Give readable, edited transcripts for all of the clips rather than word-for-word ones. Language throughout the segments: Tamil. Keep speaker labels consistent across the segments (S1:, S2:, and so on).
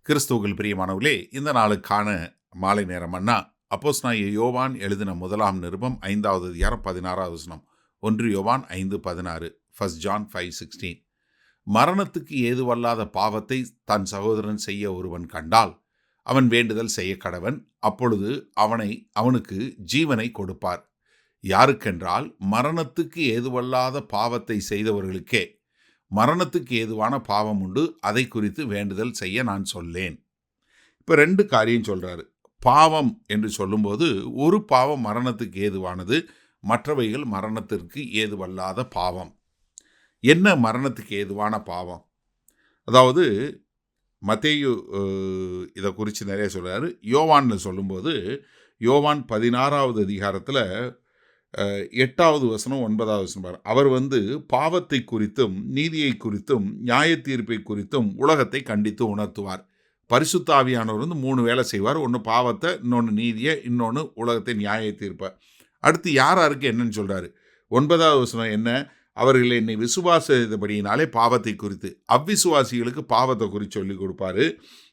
S1: கிறிஸ்துவுக்குள் பிரியமானவர்களே, இந்த நாளுக்கான மாலை நேர மன்னா அப்போஸ்தலனாகிய யோவான் எழுதின முதலாம் நிருபம் 5வது அதிகாரம் 16வது வசனம். 1 யோவான் 5:16. 1 ஜான் 5:16. மரணத்துக்கு ஏதுவல்லாத பாவத்தை தன் சகோதரன் செய்ய ஒருவன் கண்டால் அவன் வேண்டுதல் செய்ய கடவன். அப்பொழுது அவனுக்கு ஜீவனை கொடுப்பார். யாருக்கென்றால் மரணத்துக்கு ஏதுவல்லாத பாவத்தை செய்தவர்களுக்கே. மரணத்துக்கு ஏதுவான பாவம் உண்டு, அதை குறித்து வேண்டுதல் செய்ய நான் சொல்லேன். இப்போ 2 காரியம் சொல்றாரு. பாவம் என்று சொல்லும்போது ஒரு பாவம் மரணத்துக்கு ஏதுவானது, மற்றவைகள் மரணத்திற்கு ஏதுவல்லாத பாவம். என்ன மரணத்துக்கு ஏதுவான பாவம்? அதாவது மத்தேயு இதை குறித்து நிறைய சொல்றாரு. யோவான்ல சொல்லும்போது யோவான் 16வது அதிகாரத்தில் 8வது வசனம் 9வது வசனம் பாரு. அவர் பாவத்தை குறித்தும் நீதியை குறித்தும் நியாய தீர்ப்பை குறித்தும் உலகத்தை கண்டித்து உணர்த்துவார். பரிசுத்த ஆவியானவர் 3 வேலை செய்வார். ஒன்று பாவத்தை, இன்னொன்று நீதியை, இன்னொன்று உலகத்தை நியாய தீர்ப்பை. அடுத்து யாருக்கு என்னன்னு சொல்றாரு. 9வது வசனம் என்ன? அவர்கள் என்னை விசுவாசித்தபடியினாலே பாவத்தை குறித்து, அவ்விசுவாசிகளுக்கு பாவத்தை குறித்து சொல்லிக் கொடுப்பாரு.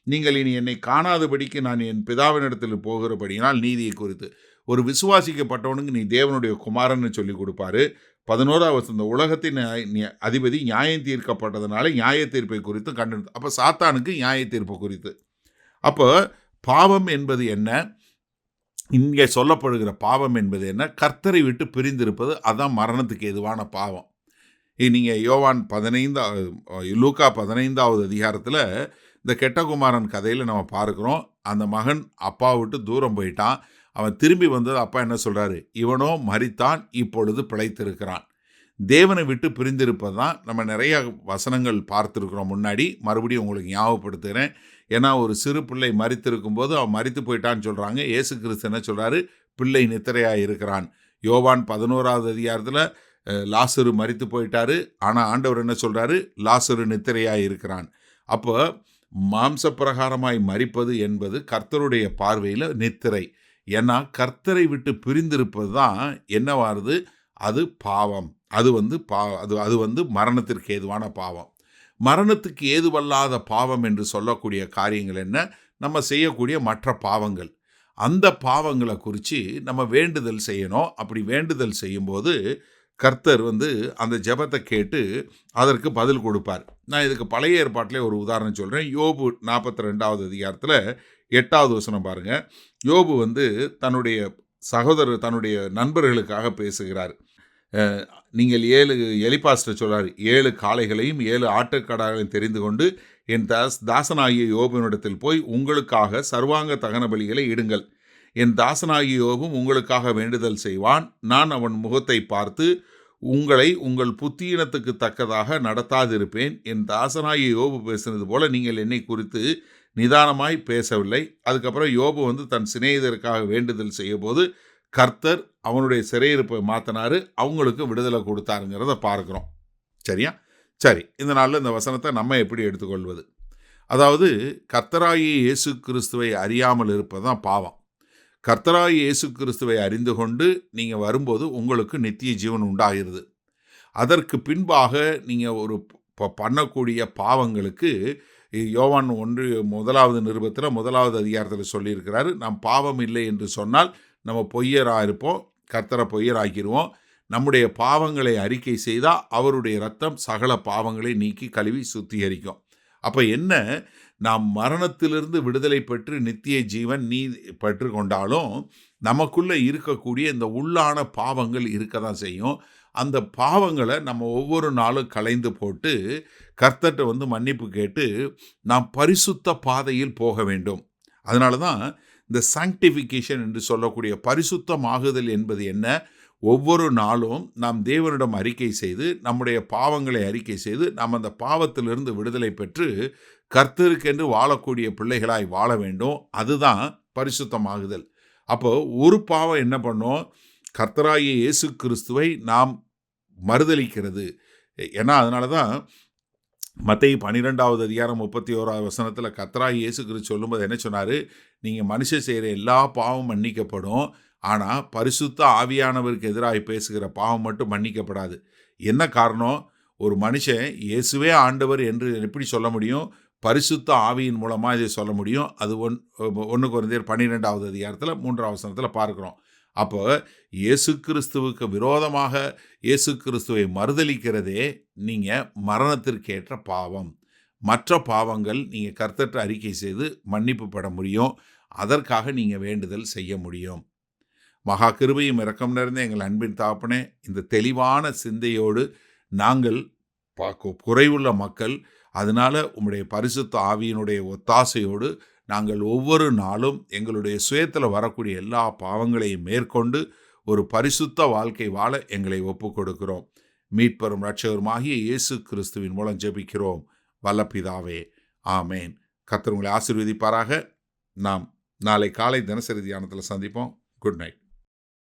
S1: நீங்கள் இனி என்னை காணாதபடிக்கு நான் என் பிதாவினிடத்தில் போகிறபடியினால் நீதியை குறித்து, ஒரு விசுவாசிக்கப்பட்டவனுக்கு நீ தேவனுடைய குமாரன்னு சொல்லி கொடுப்பாரு. 11வது வசனம், உலகத்தின் அதிபதி நியாயம் தீர்க்கப்பட்டதுனால நியாய தீர்ப்பை குறித்து கண்டு. அப்போ சாத்தானுக்கு நியாய தீர்ப்பு குறித்து. அப்போ பாவம் என்பது என்ன? இங்கே சொல்லப்படுகிற பாவம் என்பது என்ன? கர்த்தரை விட்டு பிரிந்திருப்பது. அதான் மரணத்துக்கு ஏதுவான பாவம். நீங்கள் யோவான் 15 லூக்கா 15வது அதிகாரத்தில் இந்த கெட்டகுமாரன் கதையில் நம்ம பார்க்குறோம். அந்த மகன் அப்பா விட்டு தூரம் போயிட்டான். அவன் திரும்பி வந்தது. அப்பா என்ன சொல்கிறாரு? இவனோ மரித்தான், இப்பொழுது பிழைத்திருக்கிறான். தேவனை விட்டு பிரிந்திருப்பது தான் நம்ம நிறைய வசனங்கள் பார்த்துருக்குறோம் முன்னாடி. மறுபடியும் உங்களுக்கு ஞாபகப்படுத்துகிறேன். ஏன்னா ஒரு சிறு பிள்ளை மரித்திருக்கும் போது அவன் மரித்து போயிட்டான்னு சொல்கிறாங்க. இயேசு கிறிஸ்து என்ன சொல்கிறாரு? பிள்ளை நித்திரையாக இருக்கிறான். யோவான் 11வது அதிகாரத்தில் லாசரு மரித்து போயிட்டாரு. ஆனால் ஆண்டவர் என்ன சொல்கிறாரு? லாசரு நித்திரையாக இருக்கிறான். அப்போ மாம்சப்பிரகாரமாய் மரிப்பது என்பது கர்த்தருடைய பார்வையில் நித்திரை. ஏன்னா கர்த்தரை விட்டு பிரிந்திருப்பது தான் என்னவாறுது? அது பாவம். அது மரணத்திற்கு ஏதுவான பாவம். மரணத்துக்கு ஏதுவல்லாத பாவம் என்று சொல்லக்கூடிய காரியங்கள் என்ன? நம்ம செய்யக்கூடிய மற்ற பாவங்கள். அந்த பாவங்களை குறித்து நம்ம வேண்டுதல் செய்யணும். அப்படி வேண்டுதல் செய்யும்போது கர்த்தர் அந்த ஜெபத்தை கேட்டு அதற்கு பதில் கொடுப்பார். நான் இதுக்கு பழைய ஏற்பாட்டிலே ஒரு உதாரணம் சொல்கிறேன். யோபு 42வது அதிகாரத்தில் 8வது வசனம் பாருங்கள். யோபு தன்னுடைய நண்பர்களுக்காக பேசுகிறார். நீங்கள் 7 எலிப்பாஸ்டர் சொல்கிறார், 7 காளைகளையும் 7 ஆட்டுக்கடாக்களையும் தெரிந்து கொண்டு என் தாசனாகிய யோபுவினிடத்தில் போய் உங்களுக்காக சர்வாங்க தகன பலிகளை இடுங்கள். என் தாசனாகிய யோபும் உங்களுக்காக வேண்டுதல் செய்வான். நான் அவன் முகத்தை பார்த்து உங்களை உங்கள் புத்தியினத்துக்கு தக்கதாக நடத்தாதிருப்பேன். என் தாசனாகிய யோபு பேசினது போல நீங்கள் என்னை குறித்து நிதானமாய் பேசவில்லை. அதுக்கப்புறம் யோபு தன் சிநேகிதருக்காக வேண்டுதல் செய்ய போது கர்த்தர் அவனுடைய சிறையிருப்பை மாற்றினாரு, அவங்களுக்கு விடுதலை கொடுத்தாருங்கிறத பார்க்குறோம். சரியா? சரி, இந்த நாளில் இந்த வசனத்தை நம்ம எப்படி எடுத்துக்கொள்வது? அதாவது கர்த்தராகிய இயேசு கிறிஸ்துவை அறியாமல் இருப்பது தான் பாவம். கர்த்தராகிய இயேசு கிறிஸ்துவை அறிந்து கொண்டு நீங்கள் வரும்போது உங்களுக்கு நித்திய ஜீவன் உண்டாகிறது. அதற்கு பின்பாக நீங்கள் ஒரு பண்ணக்கூடிய பாவங்களுக்கு யோவான் 1வது நிருபத்தில் 1வது அதிகாரத்தில் சொல்லியிருக்கிறாரு. நாம் பாவம் இல்லை என்று சொன்னால் நம்ம பொய்யராக இருப்போம், கர்த்தரை பொய்யராக்கிடுவோம். நம்முடைய பாவங்களை அறிக்கை செய்தால் அவருடைய இரத்தம் சகல பாவங்களை நீக்கி கழுவி சுத்திகரிக்கும். அப்போ என்ன? நாம் மரணத்திலிருந்து விடுதலை பெற்று நித்திய ஜீவன் பெற்று கொண்டாலும் நமக்குள்ளே இருக்கக்கூடிய இந்த உள்ளான பாவங்கள் இருக்க தான் செய்யும். அந்த பாவங்களை நம்ம ஒவ்வொரு நாளும் களைந்து போட்டு கர்த்தர்கிட்ட மன்னிப்பு கேட்டு நாம் பரிசுத்த பாதையில் போக வேண்டும். அதனால தான் இந்த சாங்டிஃபிகேஷன் என்று சொல்லக்கூடிய பரிசுத்தமாகுதல் என்பது என்ன? ஒவ்வொரு நாளும் நாம் தேவனிடம் அறிக்கை செய்து நம்முடைய பாவங்களை அறிக்கை செய்து நாம் அந்த பாவத்திலிருந்து விடுதலை பெற்று கர்த்தருக்கென்று வாழக்கூடிய பிள்ளைகளாய் வாழ வேண்டும். அதுதான் பரிசுத்தமாகுதல். அப்போ ஒரு பாவம் என்ன பண்ணோம்? கர்த்தராகிய இயேசு கிறிஸ்துவை நாம் மறுதலிக்கிறது. ஏன்னா அதனால தான் மத்தேயு 12வது அதிகாரம் 31வது வசனத்தில் கர்த்தராகிய இயேசு கிறிஸ்து சொல்லும்போது என்ன சொன்னார்? நீங்கள் மனுஷன் செய்கிற எல்லா பாவம் மன்னிக்கப்படும், ஆனால் பரிசுத்த ஆவியானவருக்கு எதிராக பேசுகிற பாவம் மட்டும் மன்னிக்கப்படாது. என்ன காரணம்? ஒரு மனுஷன் இயேசுவே ஆண்டவர் என்று எப்படி சொல்ல முடியும்? பரிசுத்த ஆவியின் மூலமா இதை சொல்ல முடியும். அது 1 கொரிந்தியர் 12வது அதிகாரத்துல 3வது வசனத்துல பார்க்கிறோம். அப்போ இயேசு கிறிஸ்துவுக்கு விரோதமாக இயேசு கிறிஸ்துவை மறுதலிக்கிறதே நீங்க மரணத்திற்கேற்ற பாவம். மற்ற பாவங்கள் நீங்க கர்த்தர்ட்ட அறிக்கை செய்து மன்னிப்பு பெற முடியும். அதற்காக நீங்க வேண்டுதல் செய்ய முடியும். மகா கிருபையும் இரக்கம் நிறைந்த எங்கள் அன்பின் தகப்பனே, இந்த தெளிவான சிந்தையோடு நாங்கள் குறைவுள்ள மக்கள், அதனால உம்முடைய பரிசுத்த ஆவியினுடைய ஒத்தாசையோடு நாங்கள் ஒவ்வொரு நாளும் எங்களுடைய சுயத்தில் வரக்கூடிய எல்லா பாவங்களையும் மேற்கொண்டு ஒரு பரிசுத்த வாழ்க்கை வாழ எங்களை ஒப்புக் கொடுக்கிறோம். மீட்பரும் இரட்சகருமாகிய இயேசு கிறிஸ்துவின் மூலம் ஜெபிக்கிறோம் வல்ல பிதாவே, ஆமேன். கர்த்தர் உங்களை ஆசீர்வதிப்பாராக. நாம் நாளை காலை தினசரி தியானத்தில் சந்திப்போம். Good night.